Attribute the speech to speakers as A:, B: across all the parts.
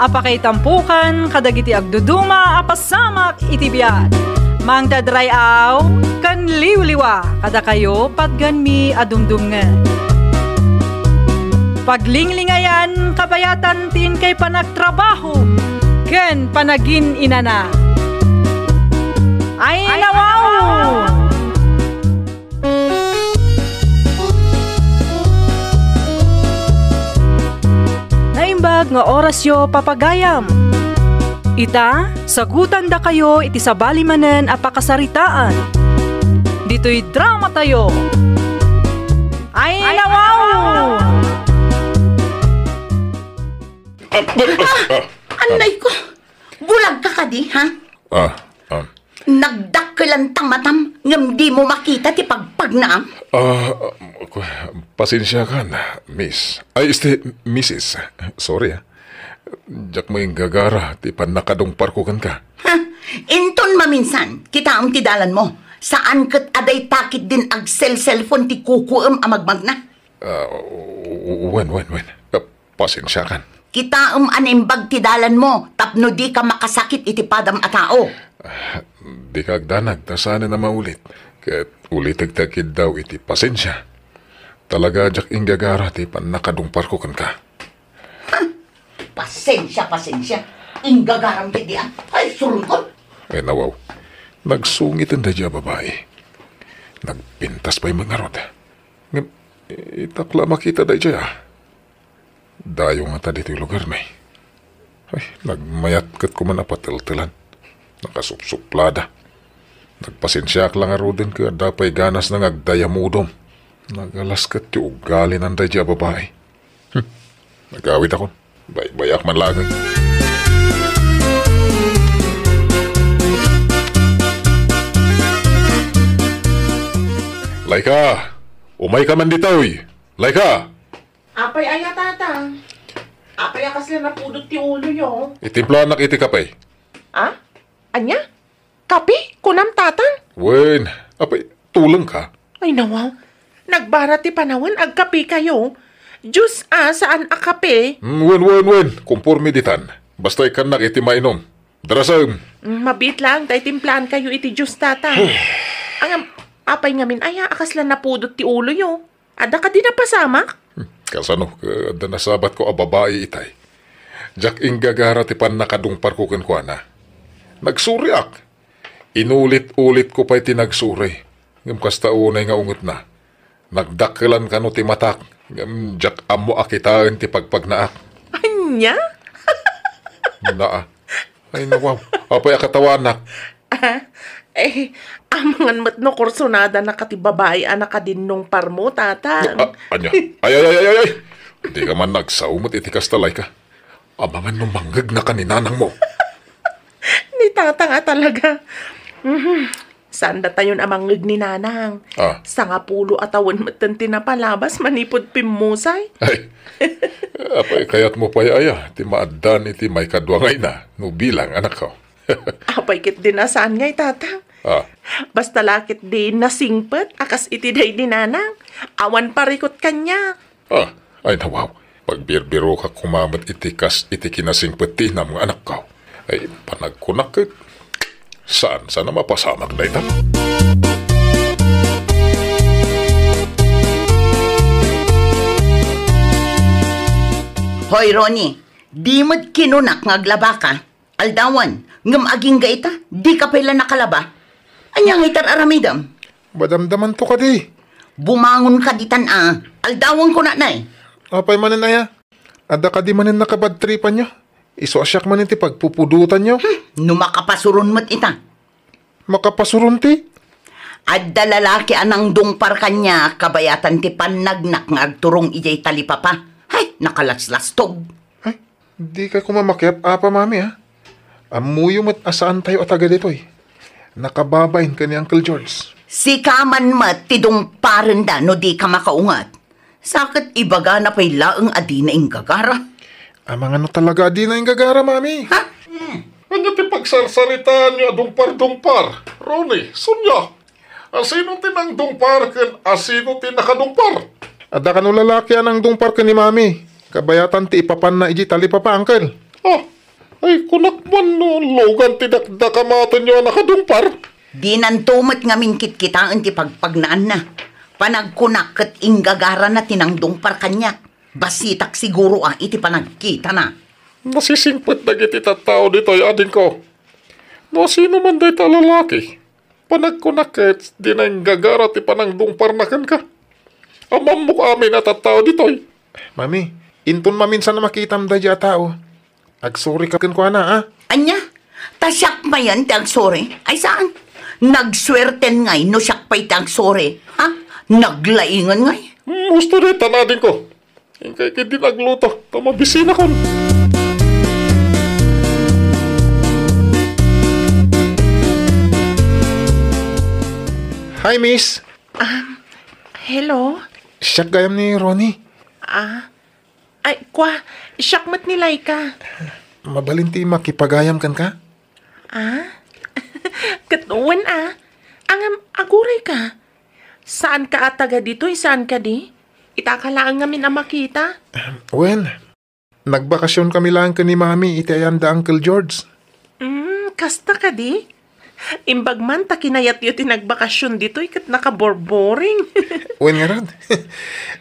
A: apakay tampukan, kadagiti agduduma, apasamak itibiyat. Mang dadrayaw, kan liwliwa, kada kayo patgan mi adumdumngan. Paglinglingayan, kabayatan tin kay panagtrabaho, ken panagin inana. Ay nawaw! Naimbag nga oras yo papagayam. Ita, sagutan da kayo iti sabali manen apakasaritaan. Dito'y drama tayo. Ay nawaw!
B: Anay ko, bulag ka ka di, ha? Nagdakkelan tamatam, ngam di mo makita ti pagpag na.
C: Pasensya ka na, miss. Mrs. Sorry, Diyak mo yung gagara, ti panakadong parkukan ka.
B: Inton maminsan, kita ang tidalan mo. Saan kat aday takit din ag cellphone ti kukuam amagmag na?
C: Wen. Pasensya kan.
B: Kita animbag tidalan mo, tapno di ka makasakit iti padam a tao.
C: Di ka agdanag, sana na maulit. Kat ulit-agtakid daw iti pasensya. Talaga jak inggagara ti panakadong parkukan ka.
B: Pasensya. Inggagaram ti diyan. Ay, surungkot.
C: Ay, nawaw. Nagsungit ang dadya babae. Nagpintas pa'y mga rod. Itakla makita dadya. Dayo nga ta dito'y lugar may. Ay, nagmayat kat ko man apatiltilan. Nakasupsuplada. Nagpasensyak lang aro din ka dapay ganas ng agdayamudom. Nagalaskat yung ugali ng dadya babae. Nagawit ako. Bayak man lagay. Laika! Umay ka man ditoy! Laika!
D: Apay aya tata. Apay akas na napudot ti ulo nyo.
C: Itimplahan iti kapay.
D: Anya? Kapi? Kunam tatang?
C: Wen, apay, tulong ka.
D: Ay nawaw. Nagbara ti panawan agkapi kayo. Diyos saan akape?
C: Wen. Kumpurmi ditan. Basta ikan iti mainom. Darasam.
D: Mabit lang. Tay timplahan kayo iti Diyos tata. Ang apay ngamin aya akas lang napudot ti ulo nyo. Ada ka din napasamak?
C: Kasano, kada nasabat ko babae itay. Jak inggagara ti pan nakadung parkukan ko na. Nagsuriak. Inulit-ulit ko pa'y tinagsuri. Ngam kasta unay nga ungot na. Nagdakilan ka no ti matak. Ngam jak amo akitaan ti pagpagnaak.
D: Anya?
C: Ay nawaw. Apay akatawanak.
D: Amangan matno korsonada na kati babae anak ka din nung parmo, tatang.
C: Anya? Ay. Di ka man nagsaumot iti kastalay ka. Amangan nung manggag na kaninanang mo.
D: Ni tatang talaga. Saan tayon amangag ni nanang? Sangapulo atawan matanti na palabas manipod pimusay.
C: Ay, apay kayat mo pa'y aya, ti maadan iti may kadwangay na, no bilang anak ko.
D: Apay kit din nasaan ngay tatang. Basta lakit din nasingpet, akas iti day di nanang. Awan parikot kanya.
C: Ay nawaw, pagbirbiro ka kumamat iti kinasingpet ti na mga anak ko. Ay, panagkunakit. Saan na mapasamak na ito?
B: Hoy, Ronnie, di mo't kinunak ngaglaba ka. Aldawan, ngam aging gaita, di ka pala nakalaba. Anyang itar aramidam.
C: Badamdaman to ka di.
B: Bumangon ka ditan aldawan ko na nay.
C: Apay manin aya. Ada ka di manin nakabadtripan nyo. Iso asyak manin ti pagpupudutan nyo.
B: Numakapasurun mo't ita.
C: Makapasurun ti?
B: Adda lalaki anang dungpar kanya, kabayatan ti panagnak nga agturong ijay talipapa. Hay, nakalaslastog.
C: Ay, di ka kumamakyap, mami Amuyo mat asaan tayo ataga ditoy. Nakababain ka ni Uncle George.
B: Si kaman mat ti dungparan da no di ka makaungat. Sakit ibaga na pa'y laang adi na inggagara.
C: Mga talaga adi na inggagara, mami.
B: Ha?
C: Ano ti pagsarsaritaan niyo dungpar-dungpar? Ronnie, sunya. Asino tinang dungpar ken asino tinakadungpar? Ada ka no lalaki anang dungpar ka ni mami. Kabayatan ti ipapan na iji talipapa, Uncle. Ay kunakman no, logan tinakdakamatan nyo nakadumpar.
B: Di nantumat nga minkit kitaan ti pagpagnaan na. Panagkunak kat inggagara na tinangdungpar kanya. Basitak siguro iti panagkita na.
C: Nasisingpot na giti tao dito ay adin ko. No sino man day ta lalaki. Panagkunak kat di na inggagara ti panangdungpar na kan ka. Amam mo amin at tao dito ay. Mami, inton maminsan na makitam da dya tao. Agsuri ka kan ko na
B: Anya? Tasyak mayan ti agsore? Ay saan? Nagswerten ngay no siyak pa'y ti agsore. Ha? Naglaingan ngay?
C: Gusto rin tanadin ko. Kaya kaya din nagluto. Tamabisina ko. Hi, miss.
D: Hello?
C: Siyak gayam ni Ronnie.
D: Ay, siyakmat ni Laika.
C: Mabalinti makipagayam kan ka?
D: Katuwan Angam, aguray ka. Saan ka ataga dito? Saan ka di? Itakalaan ngamin ang makita.
C: Well, nagbakasyon kami lang ka ni Mami iti ayanda Uncle George.
D: Kasta ka di? Imbag man ta kinayat yu tinagbakasyon dito ikat nakaborboring.
C: Well nga rod.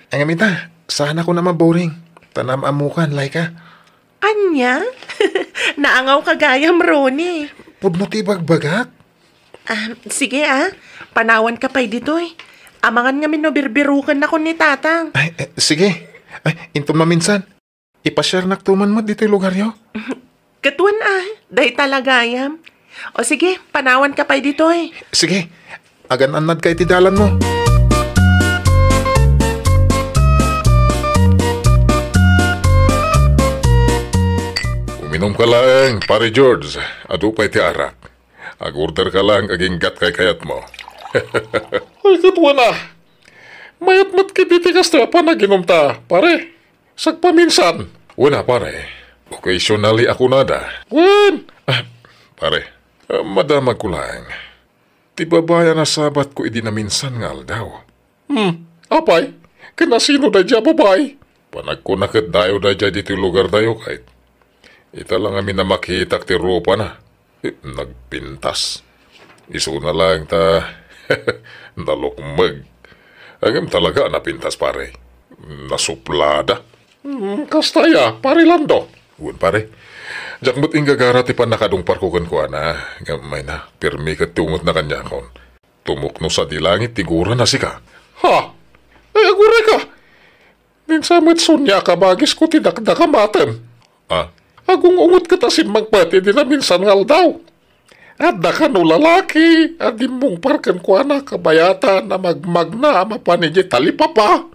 C: Ang amita, sana ko naman boring. Tanam amukan, Laika.
D: Anya? Naangaw ka gayam, Ronnie.
C: Pudno ti bagbagak.
D: Sige panawan ka pa'y dito eh. Amangan nga minobirbirukan na ko ni tatang.
C: Ay, sige. Ay, inton maminsan. Ipashare naktuman mo dito yung lugar yo.
D: Katuan dahi talagayam. O sige, panawan ka pa'y dito eh.
C: Sige, agan-anad ka iti dalan mo. Uminom ka lang, pare George. Ado pa iti arak. Ag-order ka lang, aging gat kay kayat mo. Ay, katwa na. Mayat-mat kibitikas na pa naginom ta, pare. Sagpaminsan. Wala, pare. Occasionally ako nada. Wen! Pare, madamag ko lang. Tibabaya na sabat ko idinaminsan nga aldaw. Apay, kanasino da dya babay? Panagkunakat dayo da dya dito lugar dayo kahit. Ita lang amin na makita ti rupa na. Nagpintas. Iso na lang ta nalukmag. Agam talaga napintas pare. Nasuplada. Kastaya, pare Lando. Uwan pare. Diyak mo't inggagara ti panakadungpar ko kan na. Gamay na, pirmi ka tungot na kanya kon. Tumukno sa dilangit, tigura na si ka. Ha? Ay, agure ka. Minsamit sunya ka bagis ko tinakdakamatan. Agong ungot ka tasin magpati din na minsan ngal daw. At da ka no lalaki, at di mong parkan ko na kabayata na magmagna mapanidya talipapa.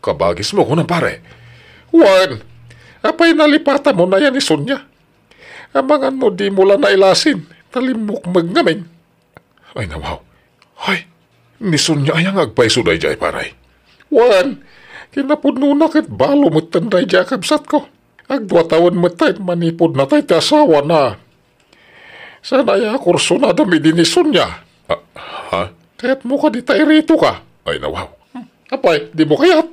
C: Kabagis mo ko na pare. Wan, apay nalipata mo na yan ni Sonya. Amangan mo di mo lang nailasin, talimok magnamin. Ay nawaw. Ay, ni Sonya ayang agpay suday jay paray. Wan, kinapudno na kit balo mo tanday jay kabsat ko. Agdwa taon mo tayo manipod na tayo asawa na. Sana ya kurso na dami din ni Sonya. Ha? Kaya't mo ka di tayo rito ka. Ay nawaw. Apay, di mo kayat.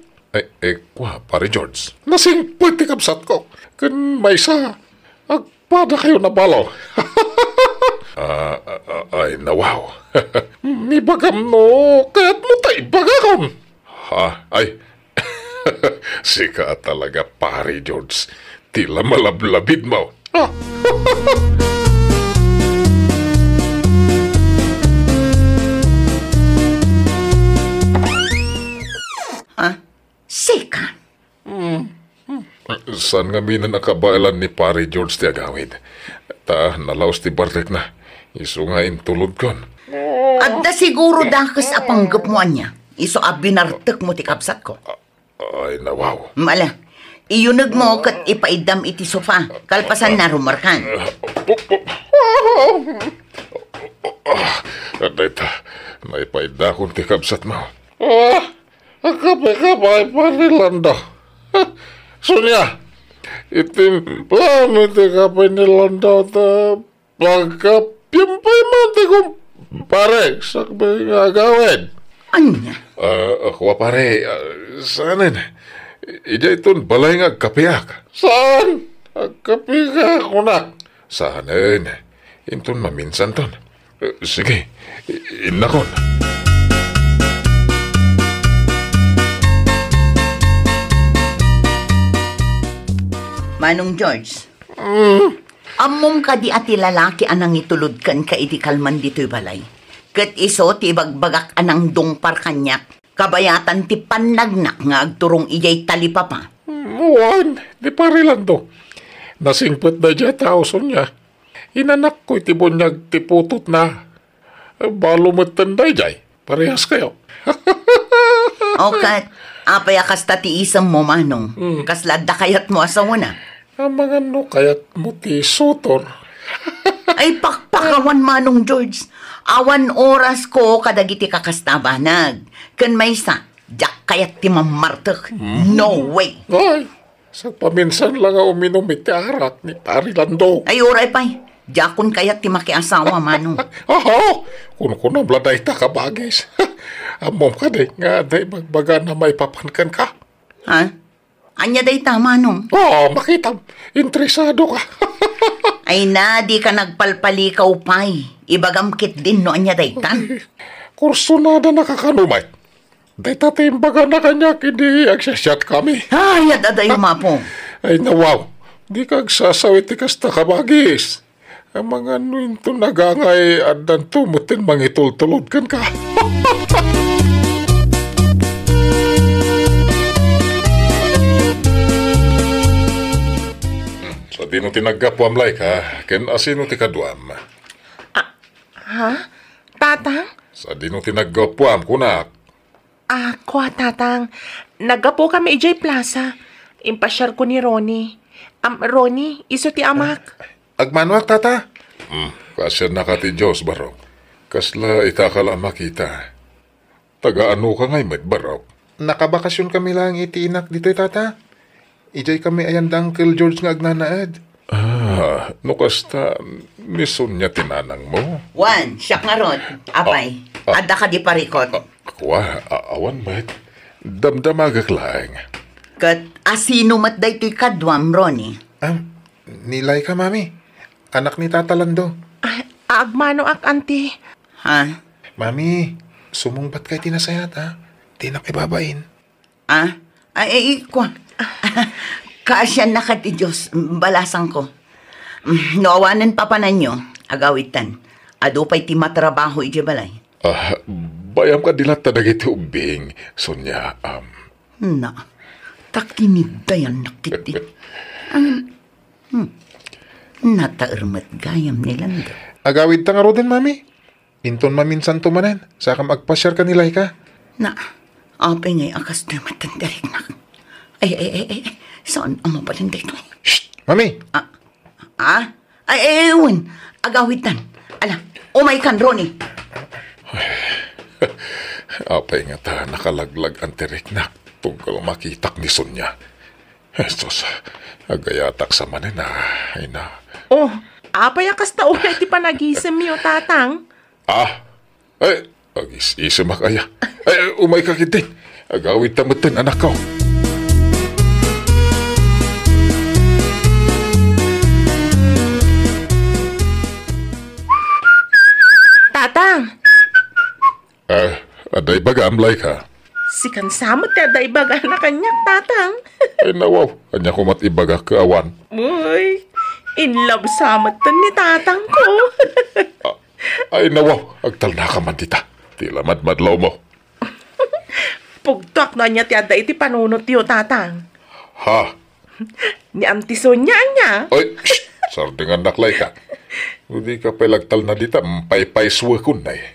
C: Pare George. Nasing pwede kabsat ko. Kun may sa, agpada kayo na balo. Ay nawaw. Ni bagam no, kaya't mo tayo bagakon. Ha? Ay, sika talaga pare George. Tila malablabid mo.
B: Sika.
C: Saan nga minan nakabailan ni pare George ti agawid? Ta, nalaos ti bartek na. Iso nga intulod kon.
B: At da siguro dakas apanggap mo niya. Iso abinartek mo ti kapsat ko.
C: Ay, nawaw.
B: Mala, iyunag mo kat ipaidam iti sofa. Kalpasan na rumarkan.
C: Dayta, naipaida kong ti kapsat mo. Kapay, pare Lando. Sonya, itim plano ti kapay ni Lando ta pagkapyampay man ti kong pare, sakbay nga gawin.
B: Anya?
C: Ako pare, saanin? Ija iton balay nga kapiak. Saan? Kapi ka, kunak. Saan inton maminsan ton. Sige, inakon.
B: Manong George. Amom ka di ati lalaki anang itulod kan ka iti kalman dito'y balay. Kat iso ti bagbagak anang dungpar kanyak. Kabayatan ti panagnak nga agturong iyay talipapa.
C: Muwan, di parilan to. Nasingpet na dya tao niya. Inanak ko iti bunyag ti putot na. Balo mo't tanday jay. Parehas kayo.
B: O kat, apay akas ti isang mo manong. Kasladda kayat mo asawa na.
C: Ang mga no kayat mo ti sutor.
B: Ay pakpakawan manong George. Awan oras ko kadagiti kakastabanag. Kan may sa, jak kayat ti mamartak. No way.
C: Ay, sa paminsan lang nga uminom iti arak ni Parilando.
B: Ay oray pay, jakon kayat ti makiasawa manong.
C: Aha, kung nabladay ta ka bagis. Amom ka day, nga day magbaga na may papankan ka.
B: Ha? Anya day ta manong?
C: Oo, makita, interesado ka.
B: Ay na, di ka nagpalpalikaw pay. Ibagamkit din no anya day ta.
C: Kurso na nakakanumay. Day tatimbaga na kanya, hindi agsasyat kami.
B: Ay, adadayo mapo.
C: Ay nawaw, di kag sasawit kasta kabagis. Ang mga nuinto nagangay adan tumutin mangitultulod kan ka. Sa di no tinaggapuam lay ka, ken asino ti kaduam.
D: Ha? Tatang?
C: Sa di no tinaggapuam kunak.
D: Kwa, tatang. Nagapo kami ijay plaza. Impasyar ko ni Ronnie. Ronnie, iso ti amak.
C: Agmanwak tata? Kasya na ka ti Diyos, Barok. Kasla itakala makita. Taga-ano ka ngay, met, Barok? Nakabakasyon kami lang itiinak dito'y tata. Ijay kami ayan da Uncle George nga agnanaad. No kasta, mison niya tinanang mo?
B: Juan, siyak nga ron. Apay, ada ka di parikot.
C: Kwa, awan met. Damdamagak lang.
B: Kat asino mat day to'y kadwam, Ronnie.
C: Nilay ka, mami. Anak ni Tata Lando.
D: Agmano ak, auntie.
B: Ha?
C: Mami, sumungbat kay tinasayat, ha? Tinak ibabain.
B: Ay, kwa. Kaasyan na ka ti Diyos, balasang ko. Noawanan pa nyo, agawitan. Adupay ti matrabaho iti balay.
C: Bayam ka dilat tadagiti ubing, Sonya,
B: Na, takinid dayan nakiti. Nataermat gayam nilanda.
C: Agawid ta nga ro din, mami. Inton maminsan tumanan, saka magpasyar ka nilay ka.
B: Na, apay ngay akas na matandarik na. Ay, saan ang mapalinday ko?
C: Shh! Mami!
B: Ay, ewan, agawitan. Ala, umay kan, Ronnie.
C: Apay nga ta, nakalaglag ang tirik na tungkol makitak ni Sonya. Estos, agayatak sa manin na, ay na.
D: Oh, apay akas taon na iti panagisem yo, tatang.
C: Ay, agis-isimak aya. Ay, umay ka kitin. Agawid tamutin, anak ko.
D: Tatang!
C: Aday baga amlay ka.
D: Si kansamot ka da ibaga na kanyak, tatang.
C: Ay nawaw, anya ko mat ibaga ka awan.
D: Uy, in love samot ni tatang ko.
C: Ay nawaw, agtal na ka man tita. Tila madmadlaw mo.
D: Pugtok na niya tiyada iti panunot yo, tatang.
C: Ha?
D: Ni Auntie Sonia niya.
C: Ay, shh! Sardingan naklay ka. Hindi ka palagtal na dita, pay-pay suwakun na eh.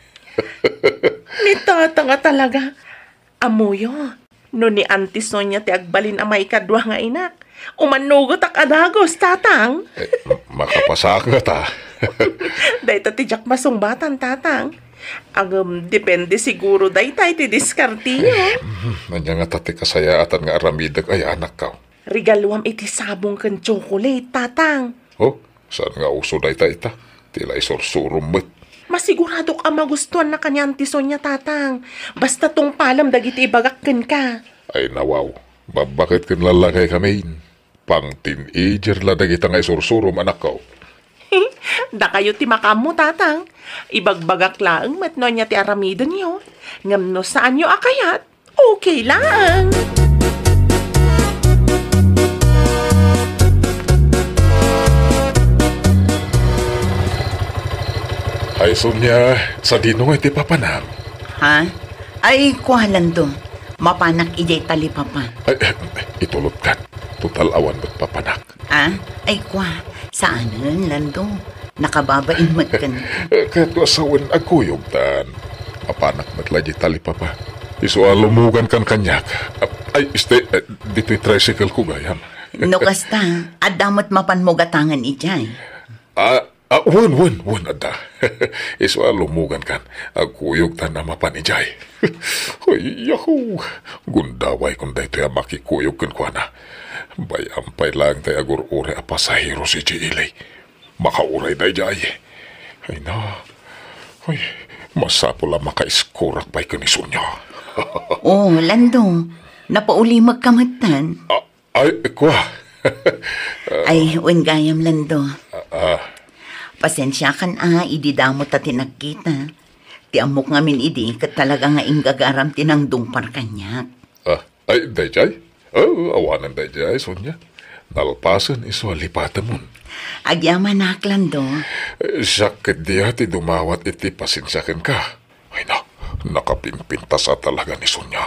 D: Ni tatang talaga. Amuyo, no ni Auntie Sonia ti agbalin amay kadwa nga inak. Umanugot ak adagos, tatang.
C: Makapasa ka ta.
D: Day ta ti jak masungbatan, tatang. Depende siguro day tay ti diskartiyo.
C: Nanya nga tati kasayatan nga aramidag ay anak ka.
D: Regaluam iti sabong kan chocolate, tatang.
C: Oh, saan nga uso day ta ita? Tila isursurum met.
D: Masigurado ka magustuhan na kanya Auntie Sonia, tatang. Basta tong palam dagiti ibagakken ka.
C: Ay nawaw, bakit kin lalakay kami? Pang teenager la dagita nga isursurom anak ko.
D: Da kayo ti makamu, tatang. Ibagbagak laang matno niya ti aramidan niyo. Ngam no saan niyo akayat, okay lang.
C: Ay, Sonya, sa dino nga iti papanam.
B: Ha? Ay, kuhalan to. Mapanak ijay tali papa.
C: Ay, itulot ka. Total awan ba't papanak.
B: Ah? Ay, kuha. Saanan, Lando? Nakababain mat ka na.
C: Kahit asawan agkuyog tan. Mapanak ba't lagi tali papa. Iso alumugan kan kanyak. Ay, dito'y tricycle ko gayam.
B: No kasta, adamot mapan mo gatangan ijay.
C: Wan, ada. Iso alumugan kan. Agkuyog tan na mapanijay. Hoy, yahu. Gundaway kung dayto'y makikuyog kan kwa na. Bayampay lang tayo agur-ure a pasahero si Jilay. Makauray na jay. Ay na. Ay, masapo lang makaiskurak pa'y kanisun niya.
B: Oh, Lando. Napauli magkamatan.
C: Ay, kwa.
B: Ay, gayam, Lando. Pasensya kan ididamot at tinagkita. Ti amok ngamin idi, kat talaga nga ingagaram tinangdong parkanyak.
C: Ay, dayjay? Awanan dayjay, Sonya. Nalpasan iso lipatan mo.
B: Agyaman nak, Lando.
C: Sakit diya ti dumawat iti pasensyakan ka. Ay na, nakapinpinta sa talaga ni Sonya.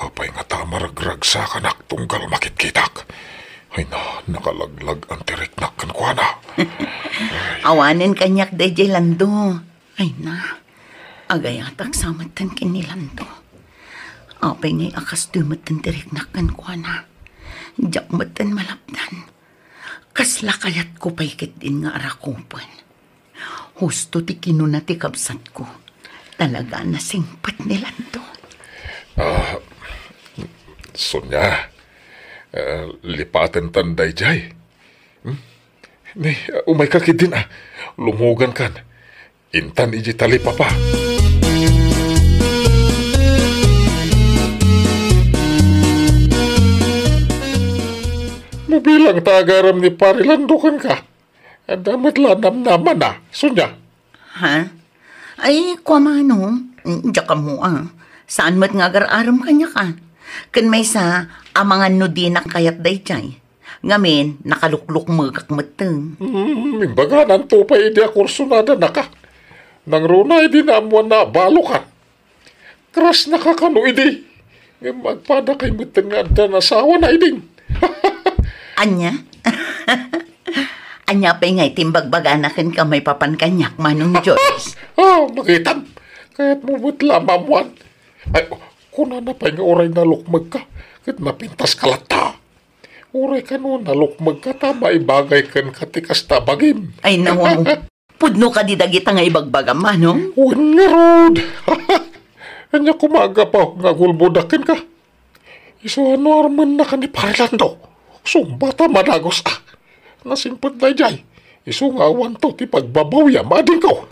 C: Apay nga tamaragrag sa kanak tunggal makitkitak. Ay na, nakalaglag ang tiriknak kan kwa na.
B: Awanin kanyak dayjay, Lando. Ay na, agayatak samatan kinilando. Apay ngay akas dumatan tiriknak kan kwa na. Diyak matan malapdan. Kasla kayat ko paikit din nga arakupan. Husto ti kinuna ti kabsat ko. Talaga na singpat ni Lando.
C: Sonya, lipatan tanday jay. Umay kakit din lumugan kan. Intan iji tali papa. Mabilang tagaram ni parilandukan ka. Damat lanam naman Sonya.
B: Ha? Ay, kwa mano. Diyak ka mo Saan mat nga aram kanya ka? Kan may sa amangan no di na kayat dayjay. Ngamin, nakalukluk magak mateng.
C: Imbaga nan tupay di akursunada na ka. Nang runay di na amuan na balukan. Kras nakakano idi. Magpada kay mateng nga nasawa na iding.
B: Anya? Anya pa ngay timbagbaganakan ka may papankanyak manong Diyos.
C: Magitan. Kaya't mo butla mamuan. Ay, kuna na pa nga oray na lukmag ka. Kahit napintas kalata. Oray ka no, nalukmag ka ta, maibagay kan katikas tabagim.
B: Ay, nawaw. Pudno ka di dagita nga ibagbagam manong?
C: Uwan nga rod. Anya kumaga pa nga gulbudakin ka. Iso ano arman na ka ni Parlando. Sumbata managos Nasimpot na jay. Iso nga awan to ti pagbabawya mading ko.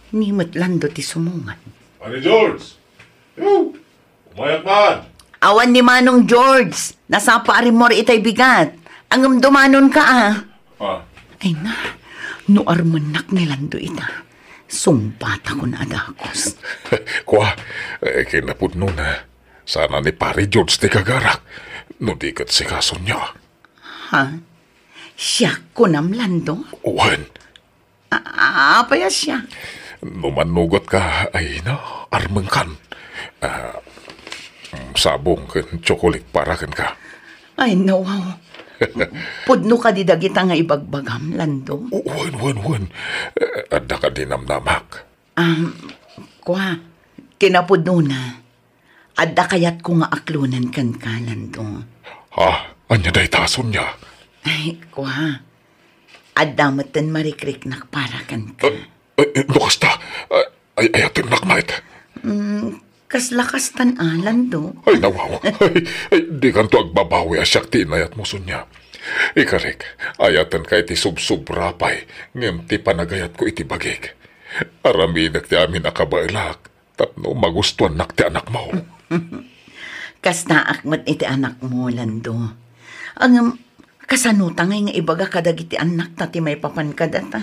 B: Nimot Lando ti sumungan.
C: Ani George! Yo! Umayak man!
B: Awan ni Manong George. Nasapa arimor itay bigat. Angam dumanon ka Ay na, no armanak ni Lando ita. Sumpata ko na adakos.
C: Kwa, kinapudno na. Sana ni pare George ti kagarak. No di kat si kaso niya.
B: Ha? Siya ko nam Lando?
C: Uwan.
B: Apaya siya?
C: Numanugot ka ay na, armang kan. Sabong kan chocolate para kan ka.
B: Ay, nawaw. Pudno ka di dagita nga ibagbagam, Lando.
C: Wan. Adda ka dinamnamak.
B: Kwa, kinapudno na. Adda kayat ko nga aklunan kan ka, Lando.
C: Anya day tason niya.
B: Ay, kwa. Adda matan marikrik nak para kan ka.
C: Lukas ta. Ayatin nakmait.
B: Kaslakastan Lando.
C: Ay, nawaw. Di kanto agbabawi asyak ti inayat mo sunya. Ikarik, ayatan ka iti sub-subrapay. Ngem ti panagayat ko iti bagig. Araminak ti amin akabailak. Tapno magustuhan nak ti anak mo.
B: Kasta akmat iti anak mo, Lando. Ang kasanutan nga ibaga kadagiti anak na ti may papan kadata.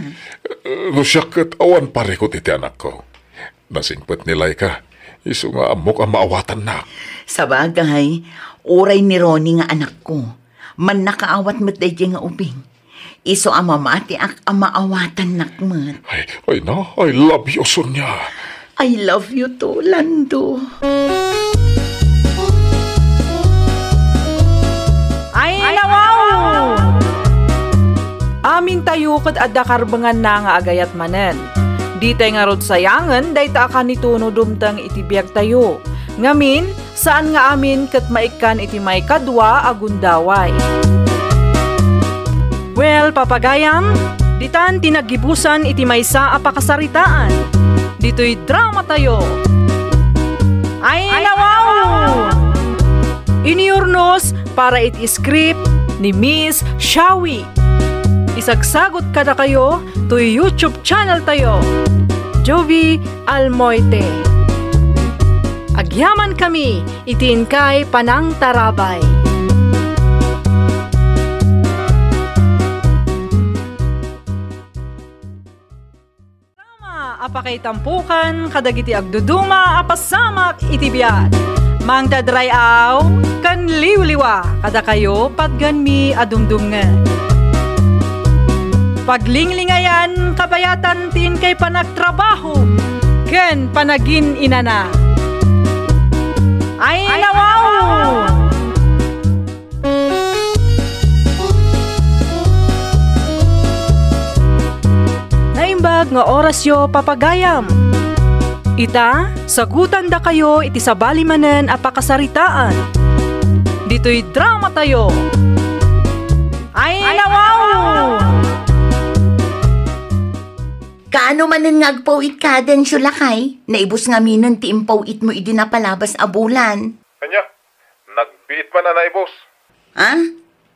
C: No siya kat awan pare ko ti anak ko. Nasingpet nilay ka. Iso nga amok ang maawatan na.
B: Sa bagay, uray ni Ronnie nga anak ko. Man nakaawat mo't day nga ubing. Iso ang mamati ak ang maawatan nakmat.
C: Ay na, I love you, Sonia.
B: I love you too, Lando.
A: Ay, nawaw! Amin tayo kat adda karbangan na nga agayat manen. Di tayo nga rod sayangan, day ta ka nituno dumtang itibiyag tayo. Ngamin, saan nga amin kat maikan iti may kadwa agundaway. Well, papagayam, ditan tinagibusan iti may sa apakasaritaan. Dito'y drama tayo. Ay, nawaw! Iniurnos para iti script ni Miss Shawi. Isagsagot kada kayo to YouTube channel tayo. Jovi Almoite. Agyaman kami, itin kay Panang Tarabay. Apakay tampukan, kadagiti agduduma, apasamak itibiyat. Mang tadrayaw, kan liwliwa, kada kayo patganmi adumdumngan. Paglinglingayan, kabayatan tin kay panagtrabaho, ken panagin inana. Ay, nawaw! Naimbag nga orasyo papagayam. Ita, sagutan da kayo iti sabali manen apakasaritaan. Dito'y drama tayo. Ay, nawaw!
B: Kaano manen ngagpawit ka den syulakay? Naibus nga minon ti impawit mo idi napalabas abulan.
C: Kanya, nagbiit man na naibos.
B: Ha?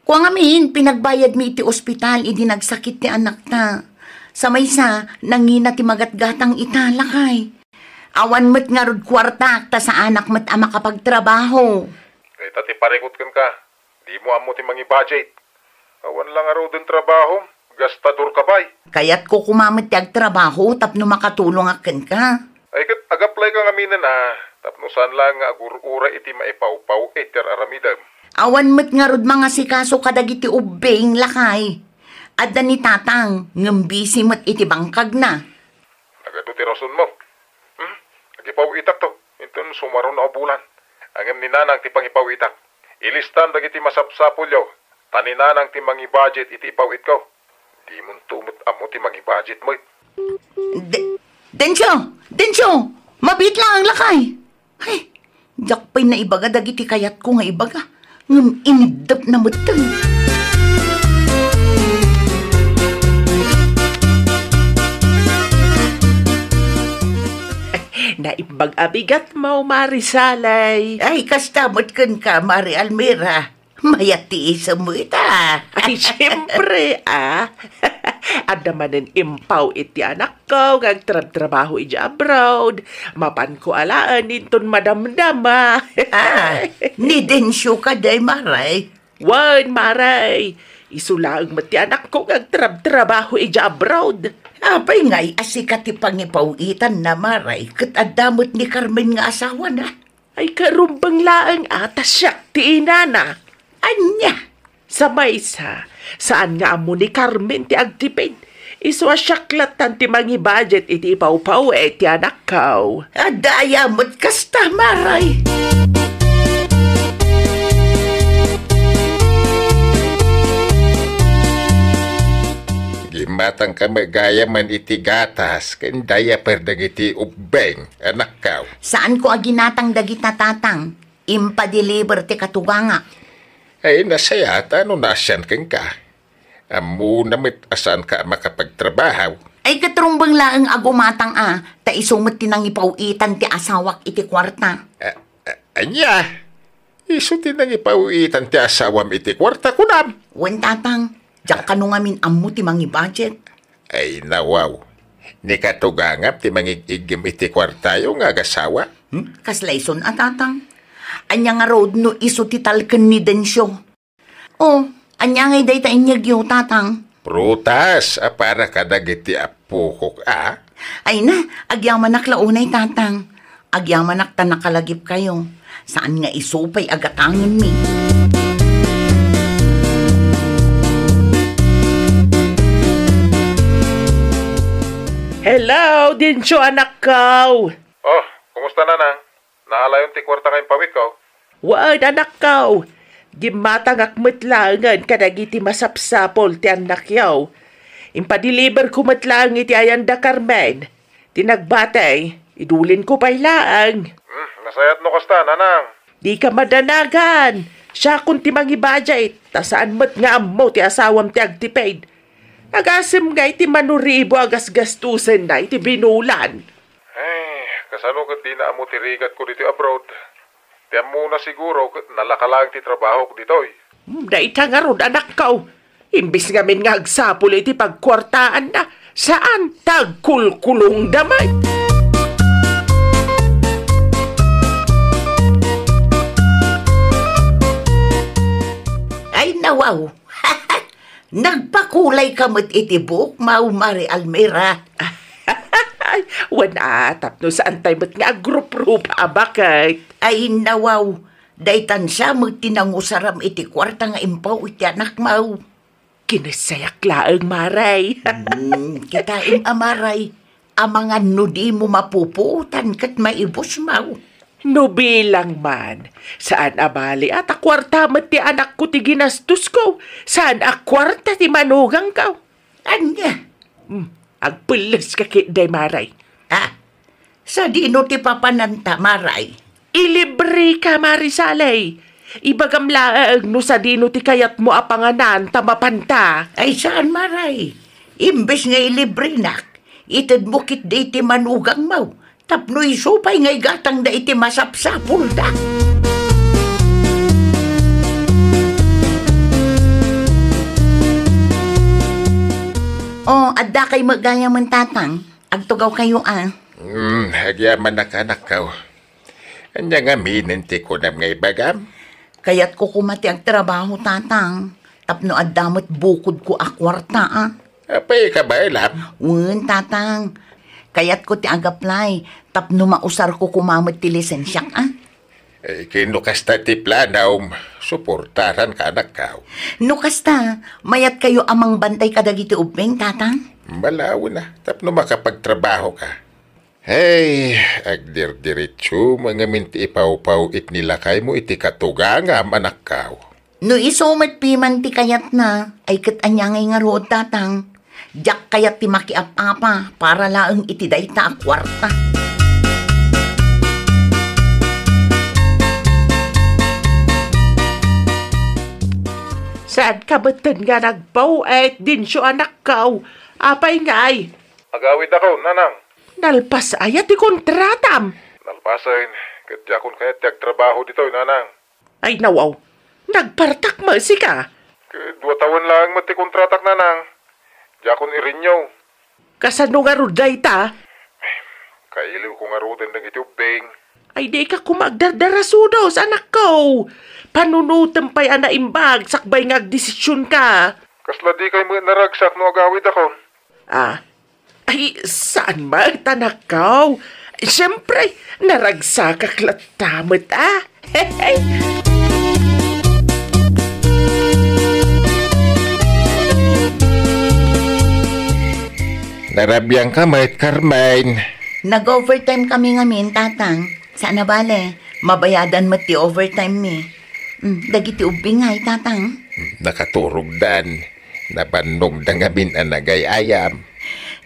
B: Kung amin, pinagbayad mi iti ospital idi nagsakit ti anak ta. Sa maysa, nangina ti magatgatang italakay. Awan mo't nga rod kwarta ta sa anak mo't ama kapagtrabaho.
C: Kaya tati parekot ka. Di mo amo ti mangi budget. Awan lang araw din trabaho. Gastador ka bay.
B: Kaya't ko kumamit ti agtrabaho tapno makatulong akin ka.
C: Ay katag-apply ka nga minan tapno saan lang nga agur-ura iti maipaw-paw eter aramidam.
B: Awan mo't nga rod mga sikaso kadagiti ubing lakay. Adda ni tatang, ngambisi mo't iti bangkag na.
C: Agado ti rason mo. Nagipaw-itak to. Inton sumaron na bulan. Angem ni nanang ti pangipaw-itak. Ilistan dagiti masapsapul yo. Taninanang ti mangi budget iti ipawit ko. Di mo tumot amo ti mangi budget mo.
B: Densyo, mabit lang ang lakay. Ay, jakpay na ibaga dagiti kayat ko nga ibaga. Ngam inidap na matang.
D: Naimbag abigat mo, Marisalay.
B: Ay, kastamot kan ka, Mari Almira. Mayati isa mo ita.
D: Ay, siyempre, Ada manen impaw iti anak ko, gagtrabaho iti abroad. Mapan ko alaan, inton madamdama.
B: Ni Densyo ka day, Maray.
D: Wan, Maray. Isulaang mati anak ko, gagtrabaho iti abroad.
B: Apay nga'y asikat ti pangipawitan na, Maray. Kat adamot ni Carmen nga asawa na.
D: Ay karumbang laang atas siyak ti inana.
B: Anya?
D: Sa maysa, saan nga amo ni Carmen ti agtipid? Iso asyaklat ti mangi budget iti ipaw-paw ti anak kaw.
B: Adaya mo't kasta, Maray.
C: Gimatang ka magaya man iti gatas. Kandaya perdag iti ubeng. Anak kaw.
B: Saan ko aginatang dagita tatang? Impa-deliver ti katuganga.
C: Ay nasayata no nasyan kang ka. Amo namit asan ka makapagtrabaho.
B: Ay katrumbang laang agumatang ta isumot tinangipawitan ti asawak iti kwarta.
C: Anya, iso tinangipawitan ti asawam iti kwarta kunam.
B: Wen tatang, jak ka nung amin amu ti mangi budget.
C: Ay nawaw, Ni katugangap ti mangigigim iti kwartayo nga agasawa.
B: Kaslayson tatang. Anya nga road no iso ti talken ni Densyo. Oh, anya ngay day ta inyagyo tatang.
C: Prutas, para kadagiti apukok,
B: Ay na, agyaman naklaunay tatang. Agyaman nakta nakalagip kayo. Saan nga isupay agatangin mi?
D: Hello, Densyo anak ko.
C: Oh, kumusta nanang? Naalayon ti kwarta kayong pawik ko?
D: Wad anak ko. Gimatang akmatlangan kadagiti masapsapol ti anak yaw. Impadiliber ko matlang iti Ayanda Carmen. Tinagbatay, idulin ko pailaang.
C: Nasayat no kasta, nanang.
D: Di ka madanagan. Siya kung ti mangibadjay, tasaan mat nga ammo ti asawam ti agtipaid. Agasim nga iti manuribo agas gastusen na iti binulan.
C: Ay, kasano kat di na amo tirigat ko dito abroad. Tiyan mo na siguro nalakalag ti trabaho ko dito.
D: Daita nga ron anak ko. Imbis nga min nga agsapul iti pagkwartaan na. Saan tagkulkulong damay?
B: Ay nawaw. Nagpakulay kamot iti buok, Mau Mari Almira.
D: Ay, wana tapno saan tayo ba't nga agrup-rup abakay?
B: Ay nawaw. Daytan siya magtinangusaram iti kwarta nga impaw iti anak Mau.
D: Kinasayak laang maray.
B: Kita amaray. Amangan no di mo mapuputan kat maibos Mau.
D: No bilang man, saan abali at akwarta mat ti anak ko ti ginastos ko? Saan akwarta ti manugang ka?
B: Anya?
D: Agpulas ka kiday maray.
B: Sa dino ti papananta maray?
D: Ilibre ka marisalay. Ibagam laang no sa dino ti kayat mo apanganan tamapanta.
B: Ay saan maray? Imbes nga ilibre nak, itad mo kit di ti manugang Mau. Tapno isupay ngay gatang da iti masapsapul da. Oh, adda kay magaya man tatang. Agtugaw kayo
C: Agyaman na kanak ka. Anya nga minanti ko na ngay bagam?
B: Kaya't ko kumati ang trabaho tatang. Tapno addamot bukod ko akwarta
C: Apay ka ba alam?
B: Tatang. Kaya't ko ti agaplay, tapno mausar ko kumamot ti lisensyak
C: Kinukas ta ti planaw, suportaran ka anak ka.
B: No kasta, mayat kayo amang bantay kadagiti ubeng, tatang?
C: Malaw na, tapno makapagtrabaho ka. Hey, agdir-diretso, mga minti ipaw-paw it nilakay mo iti katugangam anak ka.
B: No isumat piman ti kayat na, ay katanyangay nga rood, tatang. Diyak kayat ti makiap-apa para laeng iti dayta a kwarta.
D: Saan ka batan nga nagpawet din siyo anak ka? Apay ngay.
C: Agawid ako, nanang.
D: Nalpas ayat ti kontratam.
C: Nalpasain, katya kung kaya tiyag trabaho dito, nanang.
D: Ay nawaw, nagpartak mo si ka.
C: 2 taon lang mati kontratak, nanang. Diya kung irinyaw.
D: Kasano nga ruday ta?
C: Kailiw ko nga ruden ng itubing.
D: Ay di ka kumagdardarasudos, anak ko. Panunutan pa'y anaimbag, sakbay nga desisyon ka.
C: Kasla di kay mga naragsak no agawid ako.
D: Ay saan ba, anak ko? Siyempre, naragsak kaklatamot, Hey.
C: Narabiyang ka, Mait Carmine.
B: Nag-overtime kami ngamin, tatang. Sana bale, mabayadan mo ti overtime mi. Dagiti ubing ay, tatang.
C: Nakaturog dan. Nabannog na ngamin ang nagay-ayam.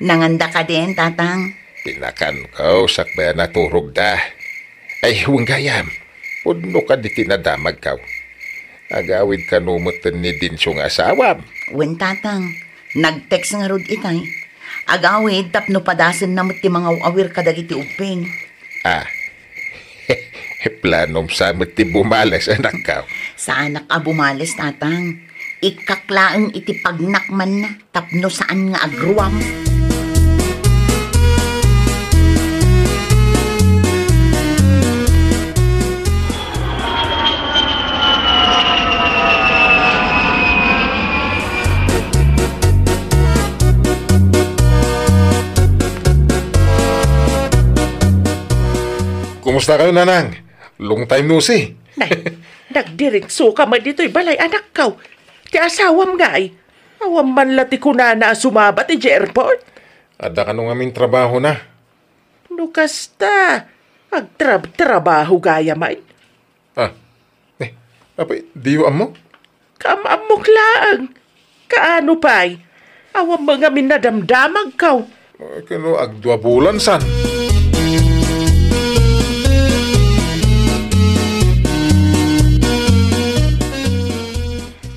B: Nanganda ka din, tatang.
C: Pinakan ko, sakbaya naturog da. Ay, huwag gayam. Puno ka di tinadamag ka. Agawid ka numutan ni Dinsyong asawam.
B: Wen, tatang. Nag-text nga rod itay. Agawid, tapno padasan na ti mga awir kadagiti ubing.
C: Planom sa ti bumalas, anak ka.
B: Sa anak a bumalis, tatang. Ikaklaang iti pagnakman na, tapno saan nga agruam.
C: kumusta kayo, Nanang? Long time no see.
D: Nagdiritso ka man dito'y balay anak kaw. Ti asawam nga ay. Awam man lati ko na sumabat ti airport.
C: Ada ka nung aming trabaho na.
D: No kasta. Agtrabaho gaya man.
C: Apay, diyo mo?
D: Kamamok lang. Kaano pa'y? Awam mga minadamdamag kaw.
C: Kano, agdwa bulan, san?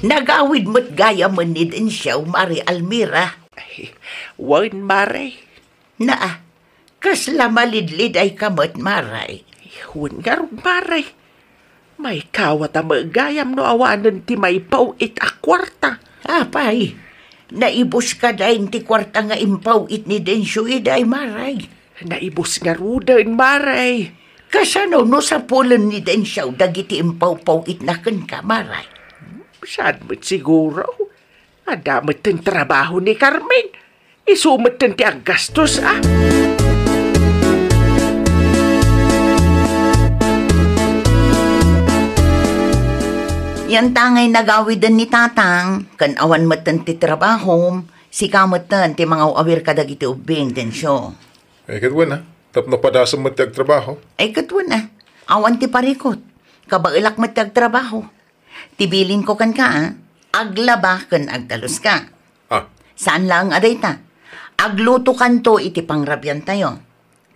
B: Nagawid mo't gaya manid in siyaw, Mari Almira.
D: Wan maray.
B: Naa, kasla malidlid ay kamot, Maray.
D: Wan nga ron maray. May kawat ang magayam no awanan ti may pauit a kwarta.
B: Apay, naibos ka dahin ti kwarta nga impaw it ni Densyo iday, Maray.
D: Naibos nga rudan maray.
B: Kasano no sa pulan ni Densyo dagiti impaw-paw it na ka, Maray.
D: Saan mo't siguro? Adamot ang trabaho ni Carmen. Isumot ang ti ang gastos, ah.
B: Yan tangay nagawidan ni Tatang, kan awan matan ti trabaho, si kamatan ti mga awir kadagiti ubing, Densyo.
C: Ay, katwan ha. Tapno padasam mo tiyag trabaho.
B: Ay katwan na, awan ti parikot, kabailak matag trabaho. Tibilin ko kan ka, aglaba kan agdalos ka. Saan lang aday ta? Agluto kan to iti pangrabyan tayo.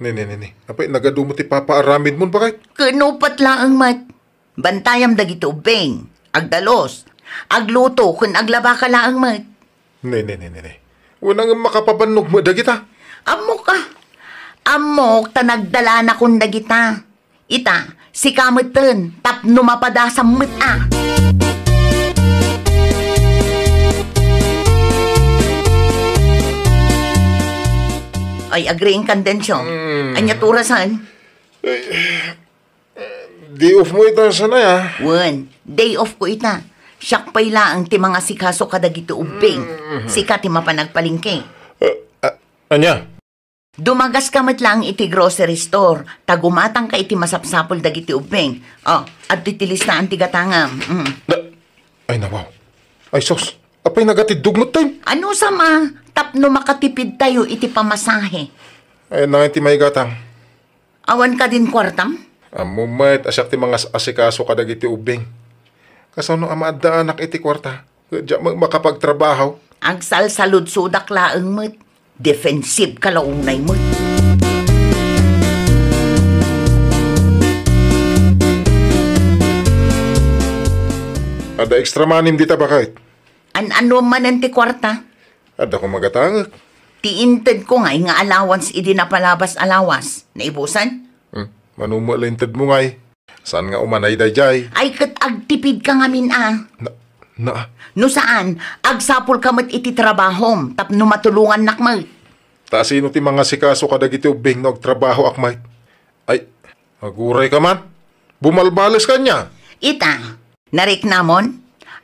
C: Ni. Apay, nagadumo ti papaaramid mo bakit?
B: Kanupat lang ang mat. Bantayam dagiti ubing, agdalos, agluto kun aglaba ka lang ang mat.
C: Ni. Unang makapabanog mo dagita.
B: Amok ka. Amok ta nagdala na kun dagita. Ita, si kamatan, tapno mapadasam mat ah. Ay, agreeing kan Densyo. Anya turasan?
C: Day off mo ito sana ya.
B: Day off ko ita. Siyak pa'y laang ti mga sikaso kadagito ubing. Sika ti mapanagpalingke.
C: Anya?
B: Dumagas ka mat lang iti grocery store. Tagumatang ka iti masapsapol dagiti ubing. At titilis na ang tigatangam.
C: Ay, nawaw. Ay, sos. Apay nagatid dugnot tayo.
B: Ano sama? Tapno makatipid tayo iti pamasahe.
C: Ay, nangiti may gatang.
B: Awan ka din kwartam?
C: Mumait, asyak ti mga asikaso kadagiti ubing. Kasano ang maadda anak iti kwarta? Diya makapagtrabaho.
B: Agsalsalud sudak laang mat. Defensive kalaunay mat.
C: Ada extra manim dita bakit?
B: Ano man ang ti kwarta?
C: Ada ko magatangak.
B: Tiinted ko nga allowance idi na palabas alawas. Naibusan?
C: Manumo linted mo ngay. Saan nga umanay dayjay?
B: Ay kat agtipid ka nga ah. No saan? Agsapol ka mat iti trabahom. Tapno matulungan nakmal.
C: Ta sino ti mga sikaso kadagiti ubing no trabaho akmay? Ay, aguray ka man. Bumalbalas ka niya.
B: Ita, narik namon?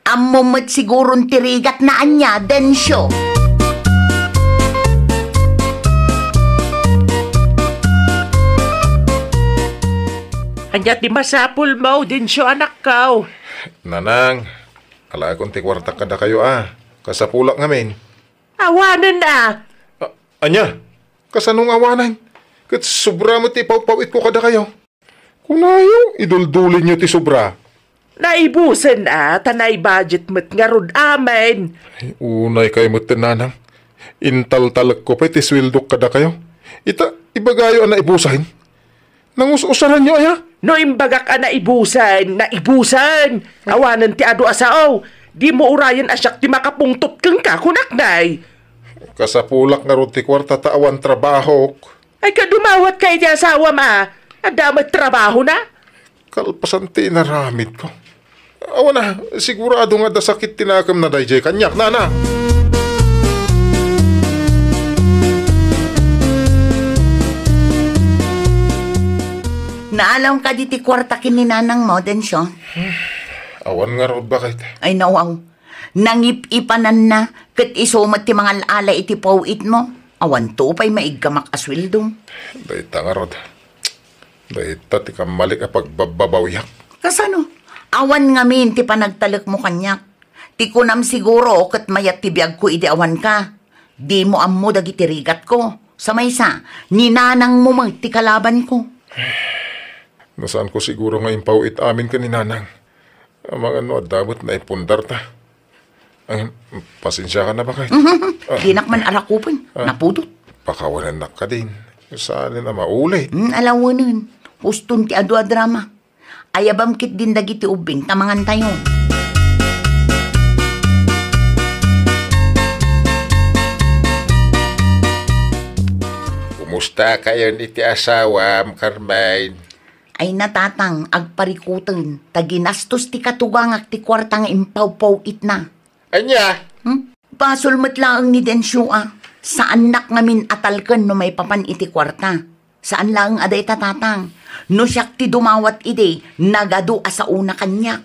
B: Amumot sigurong tirigat na anya, Densyo.
D: Anya ti masapul mo, Densyo anak kaw.
C: Nanang, ala akong ti kwarta kada kayo Kasapulak ngamin.
D: Awanan na.
C: Anya, kasanong awanan? Kat sobra mo ti pawpawit ko kada kayo. Kunayo, iduldulin nyo ti sobra.
D: Naibusan tanay budget mo't nga rod amin.
C: Ay, unay kayo mo't tinanang. Intal-talag ko pa, tiswildok kada kayo. Ibagayo ang naibusahin. Nangus-usaran nyo, aya?
D: No imbagak naibusan. Awanan ti ado asao. Di mo urayan asyak ti makapungtot kang ka, kunaknay.
C: Kasapulak nga ron ti kwarta taawan trabaho.
D: Ay kadumawat kay ti asawa Adamat trabaho na.
C: Kalpasan ti inaramid ko. Awa na, sigurado nga da sakit tinakam na dayjay kanyak, nana.
B: Naalam ka di ti kwarta kininanang mo, Densyo?
C: Awan nga rod bakit?
B: Ay nawaw, nangip-ipanan na, kat isumat ti mga ala iti pawit mo. Awan to pa'y maiggamak aswildong.
C: Dayta nga rod. Dahita ti kamalik a pagbabawiyak.
B: Kasano? Awan ngamin ti panagtalak mo kanyak. Ti kunam siguro kat mayat ti biyag ko iti awan ka. Di mo ammo dagiti rigat ko. Sa maysa, ninanang mo mang ti kalaban ko.
C: Nasaan ko siguro nga impawit amin ka ni Nanang. Amang ano, dapat na ipundar ta. Ay, pasensya ka na ba kahit?
B: Dinak man arakupon, napudot.
C: Pakawanan na ka din. Saan na maulit?
B: Alawanan, uston ti adwa drama. Ayabam kit din dagiti ubing, tamangan tayo.
C: Kumusta kayo iti asawa, Carmine?
B: Ay natatang, agparikutan, taginastos ti katugangak ti kwartang impaw-paw itna.
C: Anya?
B: Basol matlaang ni Densyo Saan nak ngamin atalken no may papan iti kwarta? Saan lang aday tatatang? No siyak ti dumawat ide, nagado asa una kanya.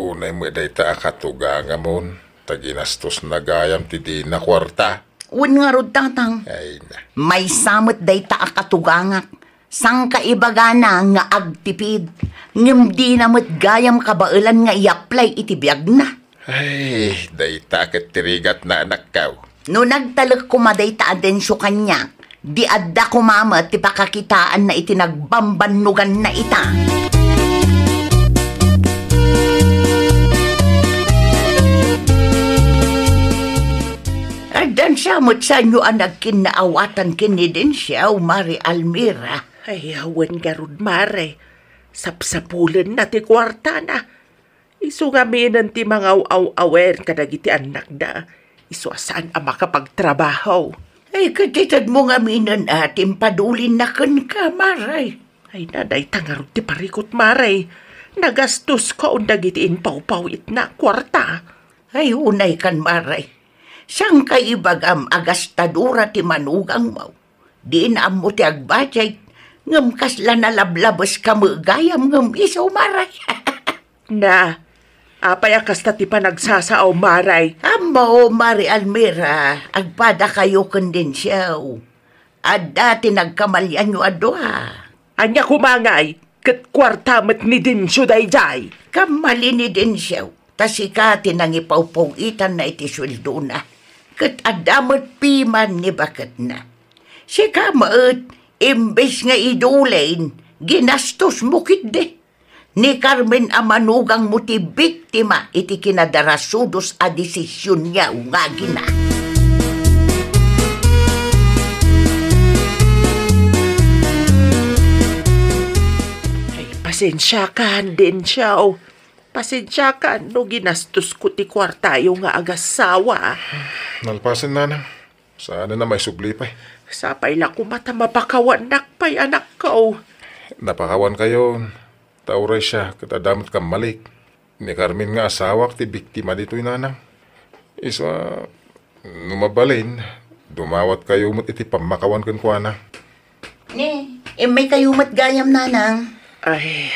C: Unay mo day ta akatuga nga mon. Taginastos na gayam ti di na kwarta.
B: Un nga rod tatang.
C: Ay na.
B: May samot day ta akatugangak. Sang kaibaga na nga agtipid. Ngem di namot gayam kabailan nga i-apply iti biyag na.
C: Ay, day ta ket tirigat na anak kaw.
B: No nagtalag kumaday ta adensyo kanya, di adda kumama ti pakakitaan na iti nagbambanugan na ita. Adan siya mo't sa inyo ang nagkinaawatan kini din siya, Mari Almira.
D: Ay, awan garud, Mare. Sapsapulan na ti kwarta na. Isu nga minan ti mga aw-awer kadagiti anak da. Isu asaan ang makapagtrabaho.
B: Ay, katitad mo nga minan ating padulin na ka, Maray.
D: Ay, naday tangarod ti parikot, Mare. Nagastos ko ang dagiti inpaw-pawit na kwarta.
B: Ay, unay kan, Maray. Siyang kaibagam agastadura ti manugang mo. Di na mo ti agbajay. Ngam kasla na lablabas ka magayam ngam isaw, Maray.
D: Na, apay akasta ti panagsasaaw, Maray.
B: Amo, Mari Almira, agpada kayo kandin siyaw. At dati nagkamalyan nyo adwa.
D: Anya kumangay, kat kwarta met ni Dinsyo dayjay.
B: Kamali ni din siyaw. Tasikati nang ipawpawitan na iti sweldo na. Kat adamot piman ni bakat na. Sika maot, imbes nga idulain, ginastos mo kitde. Ni Carmen amanugang mo ti biktima iti kinadarasudos a desisyon niya nga gina.
D: Ay, pasensya ka din siya. Pasensya ka no ginastos ko ti kwartayo nga agasawa.
C: Nalpasin, Nanang. Sana na may subli pa.
D: Sapay lang kumata mapakawan nakpay anak ko.
C: Napakawan kayo. Tauray siya, katadamot kang malik. Ni Carmen nga asawak ti biktima dito'y Nanang. Isa, numabalin, dumawat kayo mo't iti pamakawan kan kuana.
B: Ne, may kayumat gayam, Nanang.
D: Ay,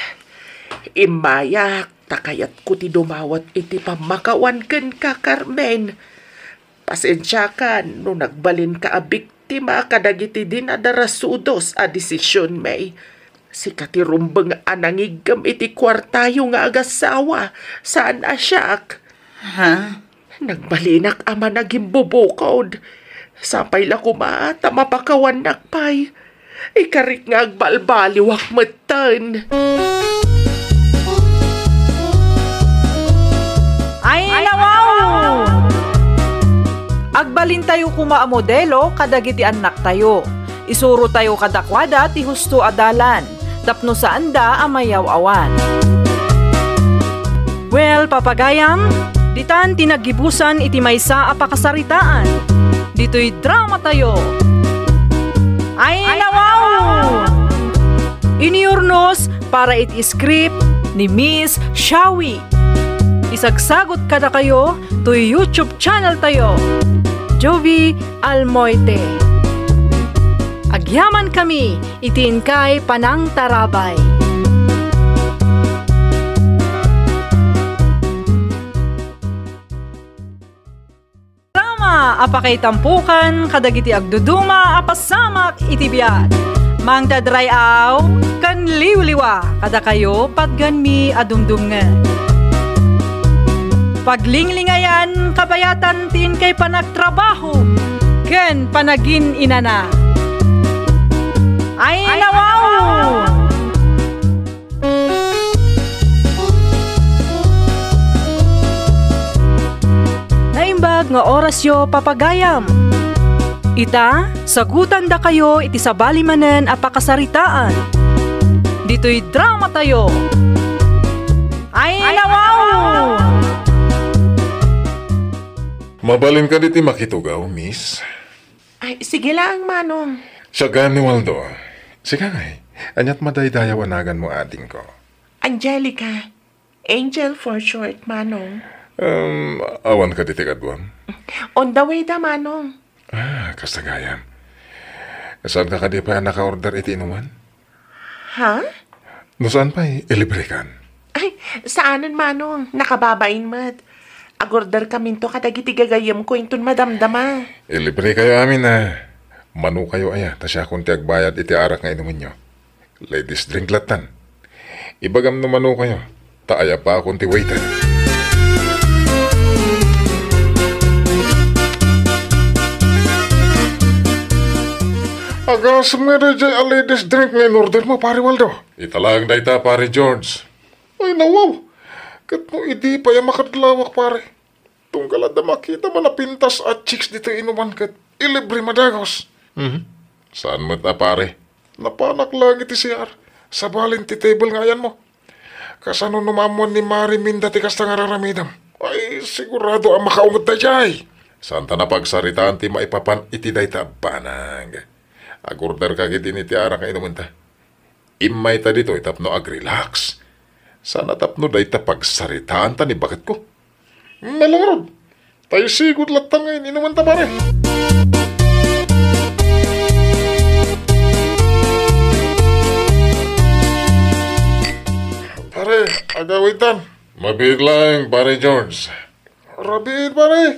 D: imayak, takayat ko ti dumawat iti pamakawan kan ka, Carmen. Pasensya ka, no nagbalin ka a biktima, kadagiti din adarasudos a desisyon may. Si katirumbang anangigam iti kwartayo nga agasawa, saan asyak?
B: Ha?
D: Nagbalinak ama naging bubukod. Sapay la kumata mapakawan nakpay. Ikarik nga agbalbaliwak matan.
A: Ay, nawaw! Agbalin tayo kumaamodelo kadagiti anak tayo. Isuro tayo kadakwada ti husto adalan. Tapno sa anda amayaw awan. Well, papagayam, ditan tinagibusan iti maysa a pakasaritaan. Dito'y drama tayo. Ay, nawaw! Iniurnos para iti script ni Miss Shawi. Isagsagot kada kayo to YouTube channel tayo. Jovi Almoite. Agyaman kami, itin kay Panang Tarabay. Drama, apakay tampukan, kadagiti agduduma, apasamak, itibiyat. Mang tadrayaw, kan liwliwa, kada kayo patgan mi adumdumngan. Paglinglingayan, kabayatan tin kay panagtrabaho, ken panagin inana. Ay nawaw! Naimbag nga orasyo papagayam. Ita, sagutan da kayo iti sabali manen a pakasaritaan. Dito'y drama tayo. Ay nawaw!
C: Mabalin ka diti makitugaw, miss.
D: Ay, sige lang, Manong.
C: Siya ni Waldo. Sige nga anyat madaydayaw-anagan mo ading ko.
D: Angelica. Angel for short, Manong.
C: Awan ka diti kadwan.
D: On the way da, Manong.
C: Kasagayan. Saan ka di pa naka-order iti inuman?
D: Ha?
C: No saan pa ilibre kan?
D: Ay, saanan, Manong? Nakababain mat. Agorder kami to kadagiti gagayam ko intun madamdama.
C: Ilibre kayo amin manu kayo ta siya kung tiagbayad iti arak nga inuman nyo. Ladies drink latan. Ibagam no manu kayo. Taaya pa akong ti waiter. Agas mo na dyan a ladies drink nga in-order mo, pare Waldo. Italang da ita, pare George. Ay, nawaw. Kat mo idi pa yung makadlawak, pare. Tunggalad na makita mo na pintas at chicks dito inuman kat ilibre madagos. Saan mo ta, pare? Napanak lang iti siyar. Sa balin ti table nga yan mo. Kasano numamon ni Mari Minda ti kasta nga raramidam. Ay, sigurado ang makaumot na jay. Saan ta na pagsaritaan ti maipapan iti dayta banang. Agorder ka giti ni ti arak nga inuman ta. Imay ta dito itapno ag-relax. Sana tapno day ta pagsaritaan ta ni bakit ko. Malarod. Tayo sigod latang ngayon inuman ta pare. Pare, agawitan. Mabid lang, pare George. Rabid, pare.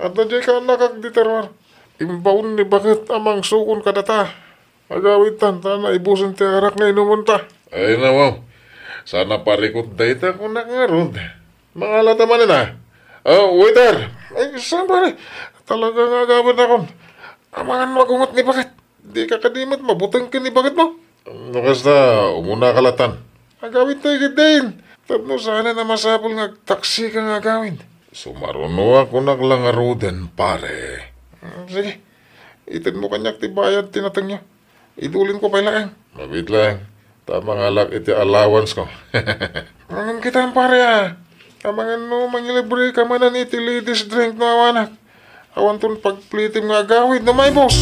C: At na ka nakagditerwar. Imbaon ni bakit amang sukon kadata. Agawitan, tana ibusan ti arak nga inuman ta. Ay nawaw. Sana parikot dayta kung nakarod. Mga lata man na. Waiter. Ay, saan pare? Talagang agawin akon. Amangan magungot ni bakit. Di ka kadimot, mabutang ka ni bakit mo. Nakasta, umuna kalatan. Agawin tayo gadain. Tapno sana na masapol nga taksi kang agawin. Sumaruno ako naglangaroden, pare. Sige, itin mo kanyak ti bayad tinatang nyo. Idulin ko pa lang. Mabit lang. Tama nga lang iti allowance ko. Angan kita pare Amangan no mangilibre ka manan iti ladies drink no awanak. Awan ton pagplitim nga agawid no may boss.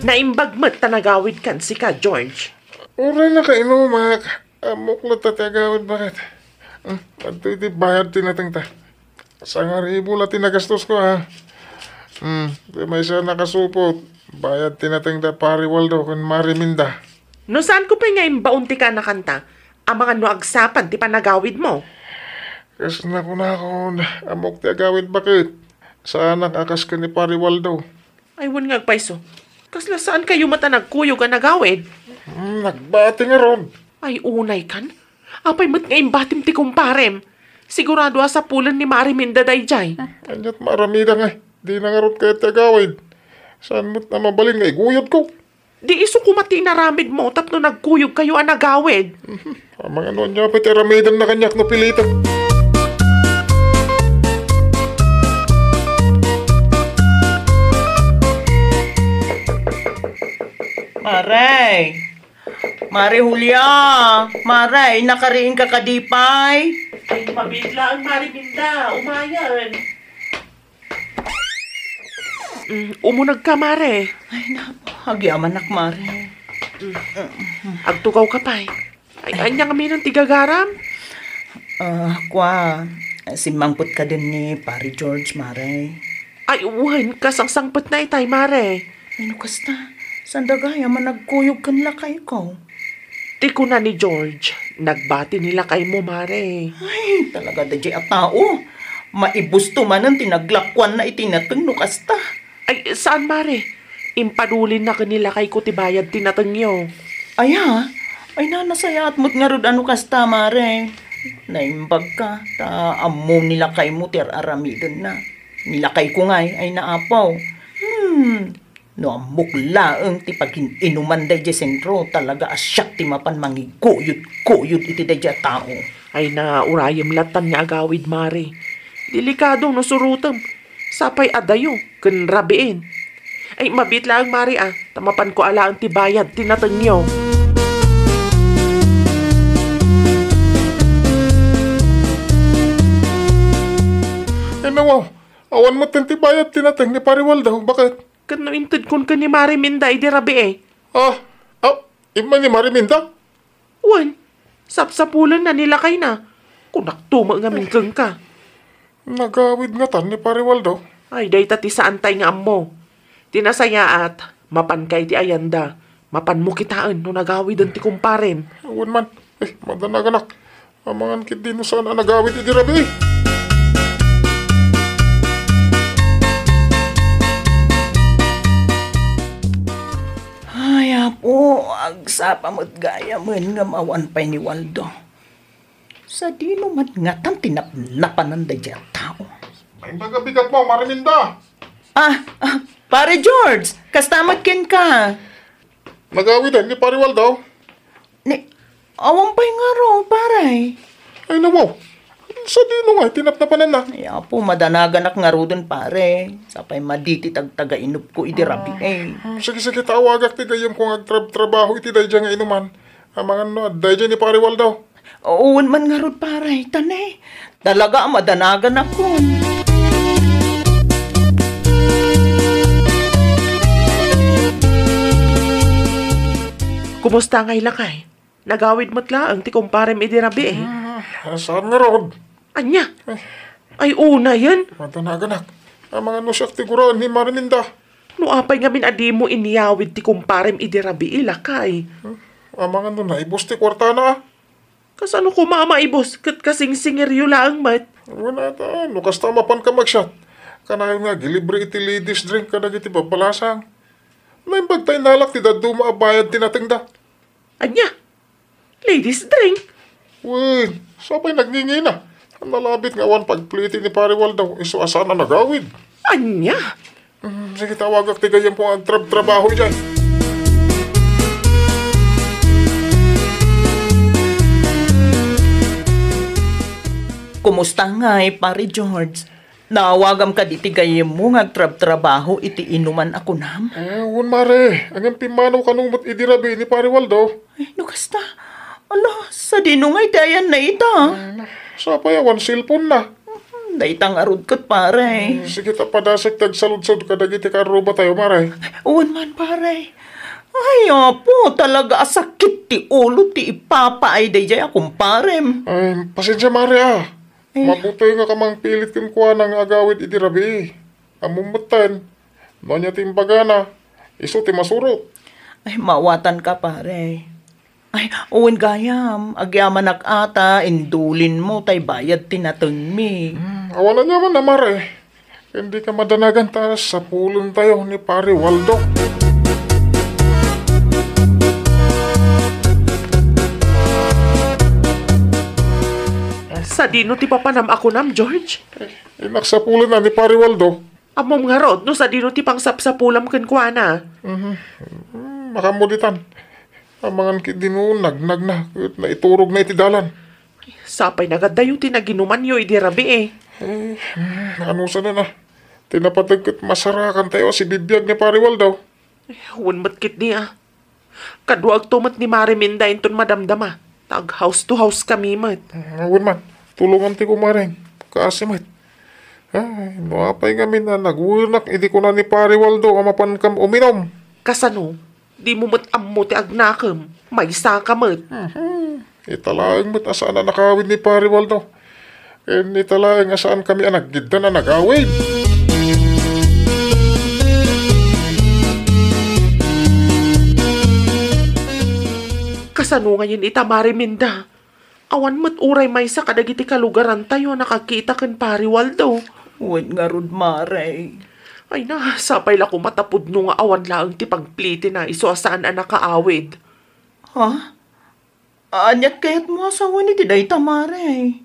D: Naimbagmat tanagawid kan si ka, George.
C: Ura na kainumak. Amok na tatagawid bakit? At iti bayad tinatang ta. 1,000 la tinagastos ko may isa nakasupot. Bayad tinatang ta pare Waldo kan Mari Minda.
D: No saan ko pa nga imbaunti ka na kanta? Ang mga no agsapan ti panagawid mo.
C: Kas na ko amok ti agawid bakit? Saan nakakas ka ni pare Waldo?
D: Ay, wun nga agpaiso. Kasla saan kayo mata nagkuyog ka nagawid?
C: Nagbati nga ron.
D: Ay, unay kan? Apay mat nga imbatim ti kumparem. Sigurado sa pulan ni Mari Minda dayjay.
C: Anyat maramida nga. Di na nga ron kayo tagawid. Saan mo't na mabalin nga iguyod ko?
D: Di iso kumati na ramid mo tapno nagkuyog kayo ang nagawid.
C: Ang mga noon niya pati ramidan na kanyak no pilita.
B: Maray! Mari Julia! Maray, nakariin ka kadipay?
D: Ay, mabigla ang Mari Minda. Umayan. Umunag ka, Mare.
B: Ay, napo. Agyaman nak, Mari.
D: Agtugaw ka pa. Ay, anya kami ng tigagaram?
B: Simangput ka din ni Pari George, Mare.
D: Ay, uwan. Kasangsangpot na itay, Mare.
B: Ano kasta? Sandagaya man nagkuyog kan lakay ko.
D: Tiko na ni George. Nagbati nila kay mo, Mare.
B: Ay, talaga da at tao. Maibusto man ang tinaglakwan na itinateng no kasta.
D: Ay, saan mare? Impadulin na kanila kay kutibayad tinatangyo.
B: Ay ha? Ay nanasaya at mo't nga rod ano kasta, mare. Naimbag ka, ammo nilakay mo ter aramidon na. Nilakay ko nga ay naapaw. No amukla ang ti pag-inuman day sentro talaga asyak ti mapan mangiguyod iti day tao.
D: Ay na urayam latan nga agawid mare. Delikado no surutam. Sapay adayo, kun rabiin. Ay mabit lang mare tamapan ko ala ang tibayad tinatangyo.
C: Ay nawaw, awan mo tibayad tinatang ni Pariwal daw. Bakit?
D: Kan naintid kun ka ni Mari Minda idi rabi
C: Ima ni Mariminda?
D: Wan, sapsapulan na nila kay na. Kunak tuma nga mingkang ka.
C: Nagawid nga tan ni Pariwal daw.
D: Ay, day tati sa antay nga ammo. Tinasaya at mapan kay ti Ayanda. Mapan mo kitaan no nagawid ang ti kumparen.
C: Awan man, madanaganak. Amangan kit din no saan nagawid idi rabi.
B: Ay apo, agsapa mo't gaya man nga mawan pa'y ni Waldo. Sa dino man nga tan tinapnapan ng dadya tao.
C: Ay nagabigat mo, Mariminda.
B: Pare George, kastamat ken ka.
C: Nagawid ni Pariwal daw.
B: Awang pa'y nga ro, pare.
C: Ay nawaw, sa dino nga, tinapnapanan na.
B: Ay apo, madanagan nga ro dun, pare. Sapay maditi tagtaga-inup ko iti rabi
C: Sige, tawagak ti gayam kung agtrabaho iti dayja nga inuman. Amangan no, dayja ni Pariwal daw.
B: Uwan man nga ro, pare. Tanay, talaga madanagan ako.
D: Kumusta ngay lakay? Nagawid mo't laang ti kumparem idi rabi
C: Saan nga rod?
D: Anya? Ay una yan.
C: Madanaganak. Amangan no siya tiguran ni Mariminda.
D: No apay nga adi mo iniyawid ti kumparem idi rabi lakay.
C: Amangan no na, ibus ti kwarta na
D: Kasano ko mamaibos kat kasing singeryo laang mat?
C: Wala ta, no kasta mapan ka mag-shot. Kanayon nga, gilibre iti ladies drink ka na iti babalasang. Naimbag tayo nalak ti dadu maabayad tinatingda.
D: Anya? Ladies drink?
C: Uy, sapay nagningi na. Ang nalabit nga wan pagpliti ni Pariwal daw, iso asana nagawid.
D: Anya?
C: Sige, tawagak ti gayam kung ang trabaho dyan.
B: Kumusta nga pare George? Nawagam ka diti gayem mo nga trabaho iti inuman ako nam.
C: Wan mare, ang pimanaw kanumot idirabi ni Pariwal daw.
B: Ay, nukasta. Ala, sa dinungay tayan na ita.
C: Sapay, wan cellphone na.
B: Daitang arod kat pare.
C: Sige, tapadasik tagsalud-salud ka dagiti karuba tayo, mare.
B: Uwan man pare. Ay, apo, talaga asakit ti ulo ti ipapaay day jay akong parem.
C: Ay, pasensya mare Mabutoy nga kamang pilit kim kuha ng agawid iti rabi. Amumutan. Nonya timbaga na. Iso ti masurot.
B: Ay, mawatan ka pare. Ay, uwan gayam. Agyaman ata, indulin mo, tay bayad tinateng mi.
C: Awalan niya man na mare. Hindi ka madanagan ta sa pulon tayo ni Pare Waldo.
D: Sa dino ti papanam ako nam, George?
C: Inaksapulan na ni Pare Waldo.
D: Amom nga rod, no sa dino ti pangsapsapulam ken kuana.
C: Makamuditan. Amangan ki dinu nagnag na. Naiturog na iti dalan.
D: Sapay nagadayo ti naginuman yo idi rabi
C: Ano sana na. Tinapatagkat masarakan tayo si bibiyag ni Pare Waldo.
D: Huwag matkit niya. Kaduag tumat ni Mari Minda inton madamdama. Tag house to house kami mat.
C: Awan man. Tulungan ti kumaring. Kaasimat. Ay, nuapay kami na nagwunak. Hindi ko na ni Pare Waldo amapan kam uminom.
D: Kasano? Di mo mat-ammo ti agnakam. May isa ka mat.
C: Italaang mat asaan na nakawid ni Pare Waldo. Italaang asaan kami anaggida na nagawid.
D: Kasano ngayon ita Mari Minda? Awan mat uray may sa kadagiti kalugaran tayo nakakita kan pari Waldo.
B: Wen nga rod, Mare.
D: Ay na, sapay la ko matapod no nga awan laang ti pagpliti na iso asaan ang nakaawid.
B: Ha? Anyak kaya't mo asawa ni Tiday Mare.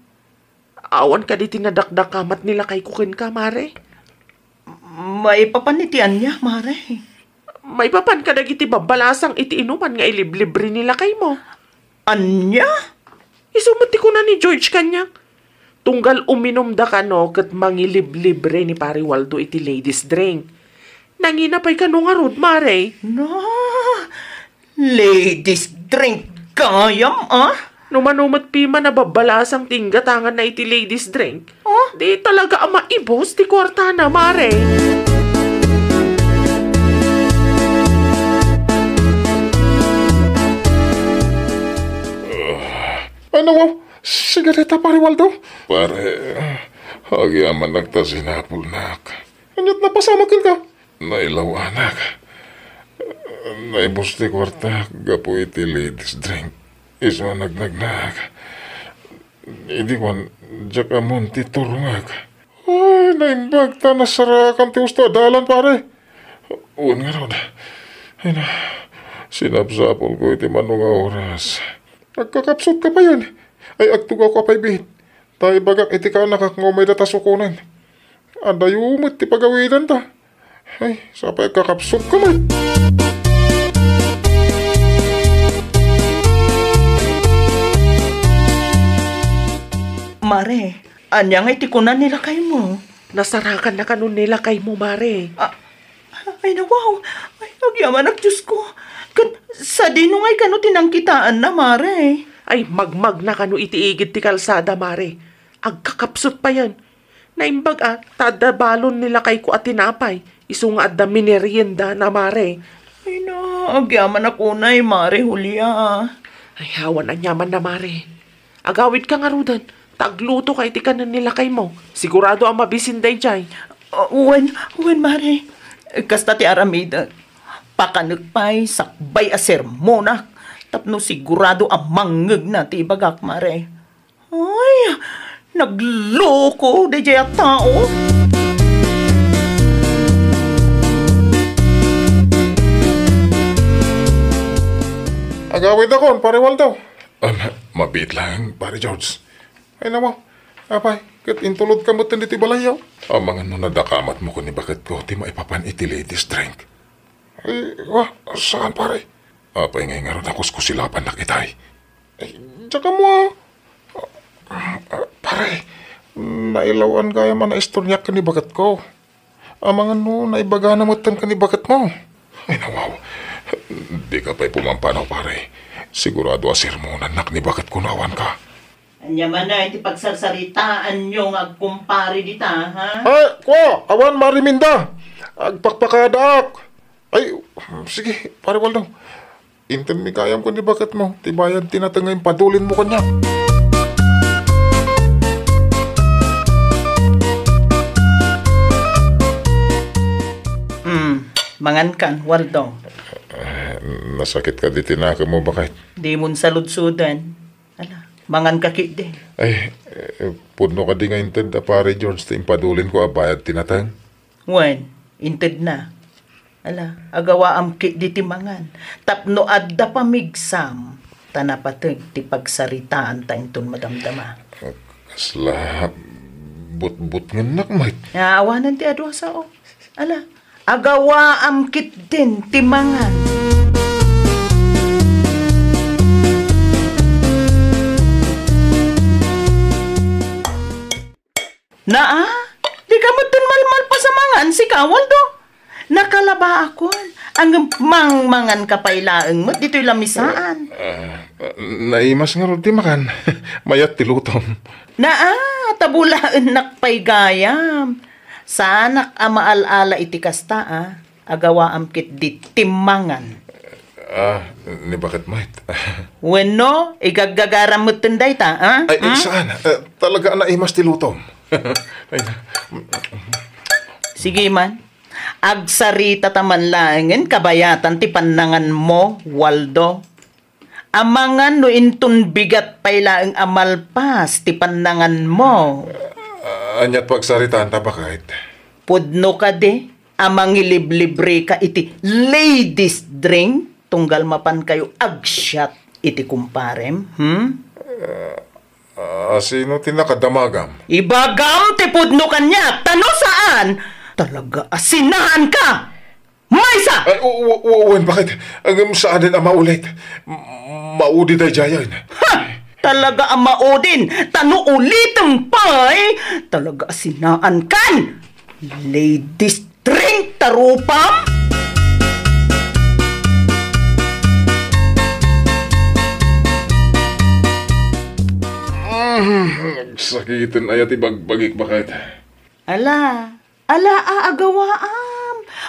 D: Awan ka di tinadakdakamat nila kay kukin ka, Mare.
B: May papanitian niya, Mare.
D: May papan ka dagiti babalasang iti inuman nga iliblibre nila kay mo.
B: Anya?
D: Isumati ko na ni George kanya. Tunggal uminom da ka no kat mangiliblibre ni pari Waldo iti ladies drink. Nanginapay ka no nga rod, Mare.
B: Na, ladies drink kayam, ah?
D: Numanumat pima na babalasang tinggatangan na iti ladies drink.
B: Oh?
D: Di talaga ang maibos ti kwarta na, Mare.
C: Ano mo? Sigareta, pare Waldo? Pare, agyaman nagta sinapol nak. Anyat na pasamakil ka? Nailaw anak. Naibos ti kwarta, gapo iti ladies drink. Iso nagnagnak. Hindi ko, diyak amon ti turungag. Ay, naimbag ta nasarakan ti usto adalan, pare. Uwan nga ron. Ay na, sinapsapol ko iti manong oras. Nagkakapsot ka pa yan. Ay, agtugaw ka pa ibihit. Tayo bagak iti ka nakakngumay na tasukunan. Andayumot ti pagawidan ta. Ay, sapay kakapsot ka man.
B: Mare, anya nga itikunan nila kay mo.
D: Nasarakan na kanon nila kay mo, Mare.
B: Ay na, wow. Ay, agyaman ang Diyos ko. Sa dinungay kano tinangkitaan na, Mare.
D: Ay, magmag na kano itiigid ti kalsada, Mare. Agkakapsot pa yan. Naimbag tadabalon nila kay ko at tinapay. Iso nga at da minerienda na, Mare.
B: Ay na, agyaman ako na Mare, Julia.
D: Ay, hawan ang yaman na, Mare. Agawid ka nga rudan. Tagluto kay ti kanan nila kay mo. Sigurado ang mabisinday jay.
B: Uwan, Mare. Kasta ti Aramida. Pakanagpay, sakbay a sermona. Tapno sigurado ang mangag na ti bagak, Mare. Ay, nagloko, de jay tao.
C: Agawid ako, pare Waldo. Mabit lang, pare George. Ay naman, apay, kat intulod ka mo tindi ti balayaw. Ang mga nadakamat mo ko ni bakit ko, ti maipapan iti ladies drink. Ay, wah, saan pare? Apay ngay nga ron ako skusilapan na kitay. Ay, tsaka mo pare, nailawan kaya man na istoryak ka ni bagat ko. Ang mga naibaga na matan ka ni bagat mo. Ay nawaw, di ka pa'y pumampanaw pare. Sigurado asirmonan nak ni bagat ko nawan ka.
B: Anya man na, iti pagsarsaritaan nyo nga kumpari dita, ha?
C: Ay, ko, awan mariminda. Agpakpakadak. Ay, sige, pare Waldo. Inten mi kayam ko ni bakat mo. Tibayan tinatangay padulin mo kanya.
B: Mangan kan, Waldo.
C: Nasakit ka di tinaka mo bakit?
B: Di mun saludsudan. Ala, mangan kakit din.
C: Ay, puno ka di nga inten da pare George. Padulin ko abayad tinatang.
B: Wen, inted na. Ala, agawa am kit di timangan. Tapno adda pamigsam. Tanapatag ti pagsaritaan ta inton madamdama.
C: Kasla, but nga nakmait.
B: Naawanan ti adwa sao. Ala, agawa am kit din timangan. Naa, di ka mo't malmal pa sa mangan si Waldo. Nakalaba ako. Ang mangmangan kapailaang mo, dito'y lamisaan.
C: Naimas nga ron di makan. Mayat tilutom.
B: Naa, tabulaan nakpay gayam. Sanak amaalala iti kasta, agawa am kit di timangan.
C: Ni bakit mait?
B: Weno, igagagaram mo tunday ta, ha?
C: Ay, saan? Talaga naimas tilutom. Ay,
B: Sige man. Agsarita taman langin, kabayatan ti panangan mo, Waldo. Amangan no intun bigat payla ang amalpas ti panangan mo.
C: Anyat pagsaritaan ta bakit?
B: Pudno ka de, amang libre ka iti ladies drink, tunggal mapan kayo agsyat iti kumparem,
C: Sino tinakadamagam?
B: Ibagam ti pudno kanya, tano saan? Talaga asinahan ka! Maysa!
C: Ay, uwan, bakit? Ang saan din ang maulit? Maudi tayo jayan.
B: Ha! Talaga ang maudin, tano ulitin pa'y, talaga asinaan kan! Ladies drink, tarupam!
C: Sakitin ayat ibagbagik bakit?
B: Ala aagawaam.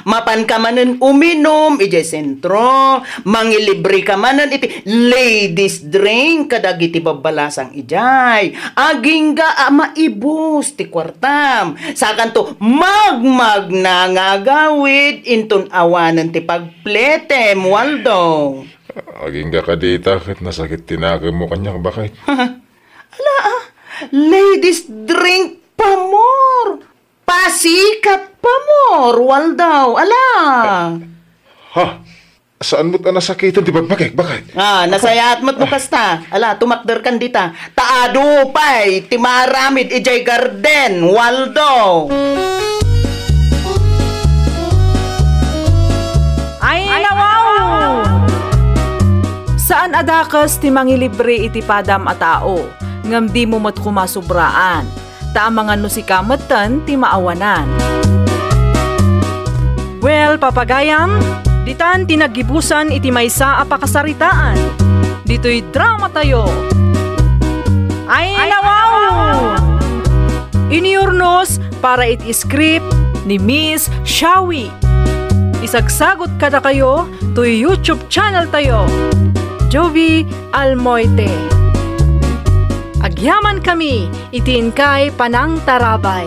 B: Mapan ka manen uminom, ije sentro, mangilibre ka manen iti ladies drink, kadagiti babalasang ijay. Aging ga maibus ti kwartam. Sakan to magmag na ngagawid, intun awanan ti pagpletem, Waldo.
C: Aging ka kadita, kahit nasakit tinakam mo kanya bakit?
B: Ladies drink pa more. Pasikat pa more, Waldo. Ala.
C: Ha? Saan mo't nasakitan di bagbagik? Bakit?
B: Nasayat mo't mo kasta. Ala, tumakder kan dita. Taado pa'y, timaramid ijay garden, Waldo.
A: Ay, nawaw! Saan adakas ti mangilibre iti padam a tao? Ngam di mo mat kumasubraan. Taamangan no si kamatan ti maawanan. Well, papagayam, ditan tinagibusan iti maysa a pakasaritaan. Dito'y drama tayo. Ay, nawaw! Iniurnos para iti script ni Miss Shawi. Isagsagot kada kayo to YouTube channel tayo. Jovi Almoite. Agyaman kami, itin kay Panang Tarabay.